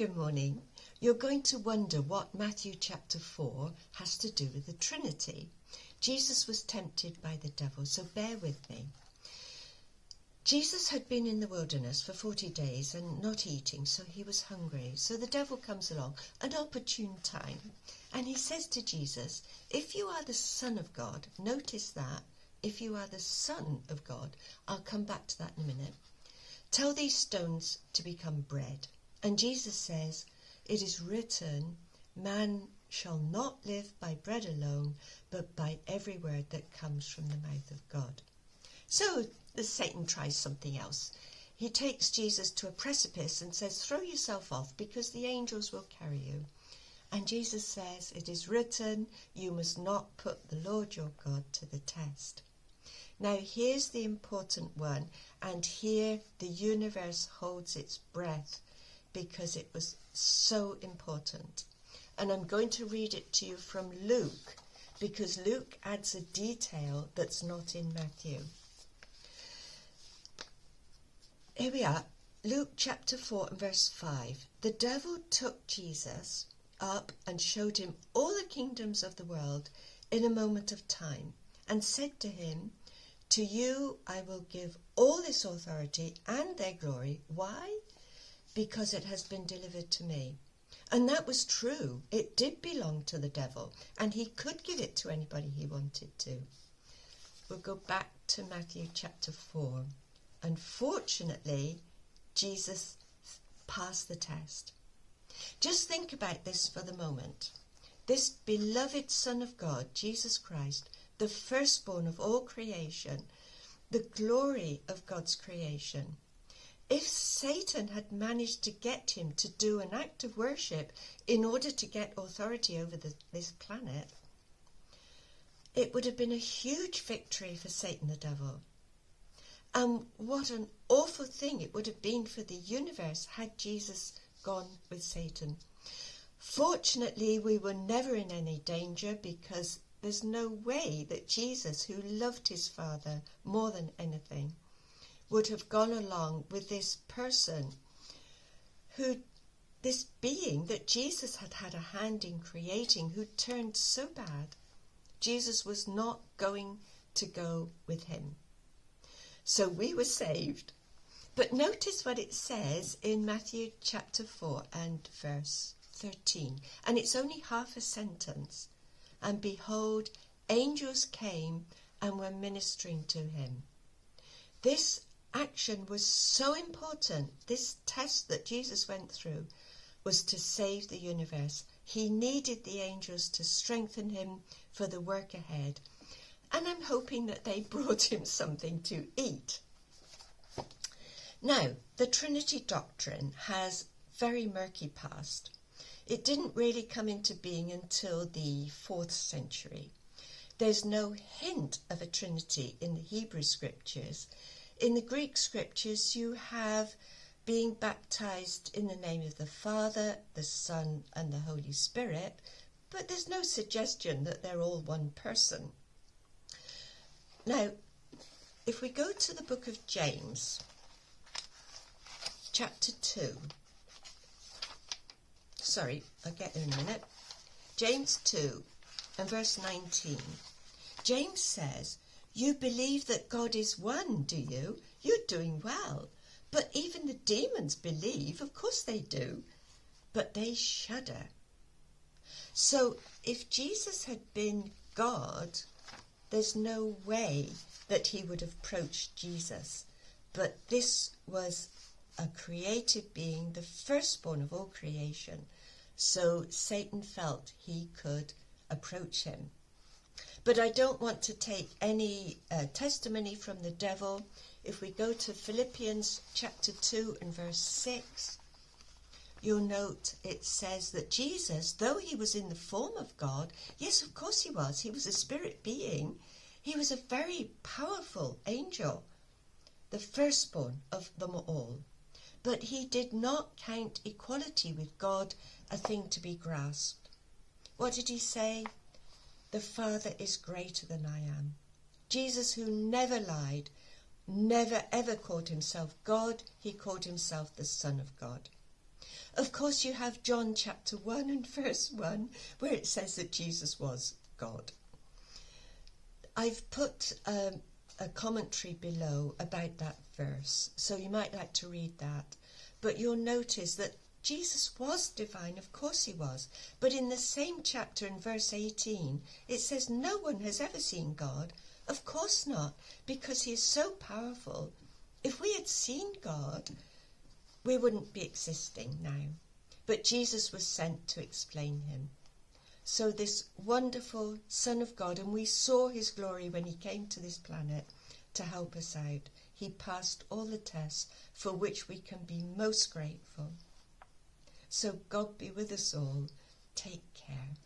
Good morning. You're going to wonder what Matthew chapter 4 has to do with the Trinity. Jesus was tempted by the devil, so bear with me. Jesus had been in the wilderness for 40 days and not eating, so he was hungry. So the devil comes along, an opportune time, and he says to Jesus, if you are the Son of God, notice that, if you are the Son of God, I'll come back to that in a minute, tell these stones to become bread. And Jesus says, it is written, man shall not live by bread alone, but by every word that comes from the mouth of God. So Satan tries something else. He takes Jesus to a precipice and says, throw yourself off because the angels will carry you. And Jesus says, it is written, you must not put the Lord your God to the test. Now here's the important one, and here the universe holds its breath because it was so important. And I'm going to read it to you from Luke, because Luke adds a detail that's not in Matthew. Here we are, Luke chapter 4 and verse 5. The devil took Jesus up and showed him all the kingdoms of the world in a moment of time, and said to him, to you I will give all this authority and their glory. Why? Because it has been delivered to me. And that was true. It did belong to the devil, and he could give it to anybody he wanted to. We'll go back to Matthew chapter 4. Unfortunately, Jesus passed the test. Just think about this for the moment. This beloved Son of God, Jesus Christ, the firstborn of all creation, the glory of God's creation. If Satan had managed to get him to do an act of worship in order to get authority over this planet, it would have been a huge victory for Satan the devil. And what an awful thing it would have been for the universe had Jesus gone with Satan. Fortunately, we were never in any danger because there's no way that Jesus, who loved his Father more than anything, would have gone along with this person this being that Jesus had had a hand in creating, who turned so bad. Jesus was not going to go with him. So we were saved. But notice what it says in Matthew chapter 4 and verse 13. And it's only half a sentence. And behold, angels came and were ministering to him. This action was so important. This test that Jesus went through was to save the universe. He needed the angels to strengthen him for the work ahead. And I'm hoping that they brought him something to eat. Now, the Trinity Doctrine has very murky past. It didn't really come into being until the 4th century. There's no hint of a Trinity in the Hebrew scriptures. In the Greek scriptures, you have being baptized in the name of the Father, the Son, and the Holy Spirit, but there's no suggestion that they're all one person. Now, if we go to the book of James, chapter 2, I'll get there in a minute. James 2 and verse 19. James says, you believe that God is one, do you? You're doing well. But even the demons believe, of course they do, but they shudder. So if Jesus had been God, there's no way that he would have approached Jesus. But this was a created being, the firstborn of all creation. So Satan felt he could approach him. But I don't want to take any testimony from the devil. If we go to Philippians chapter 2 and verse 6, you'll note it says that Jesus, though he was in the form of God, yes, of course he was a spirit being, he was a very powerful angel, the firstborn of them all. But he did not count equality with God a thing to be grasped. What did he say? The Father is greater than I am. Jesus, who never lied, never ever called himself God, he called himself the Son of God. Of course, you have John chapter 1 and verse 1, where it says that Jesus was God. I've put a commentary below about that verse, so you might like to read that. But you'll notice that Jesus was divine, of course he was. But in the same chapter, in verse 18, it says no one has ever seen God. Of course not, because he is so powerful. If we had seen God, we wouldn't be existing now. But Jesus was sent to explain him. So this wonderful Son of God, and we saw his glory when he came to this planet to help us out. He passed all the tests for which we can be most grateful. So God be with us all. Take care.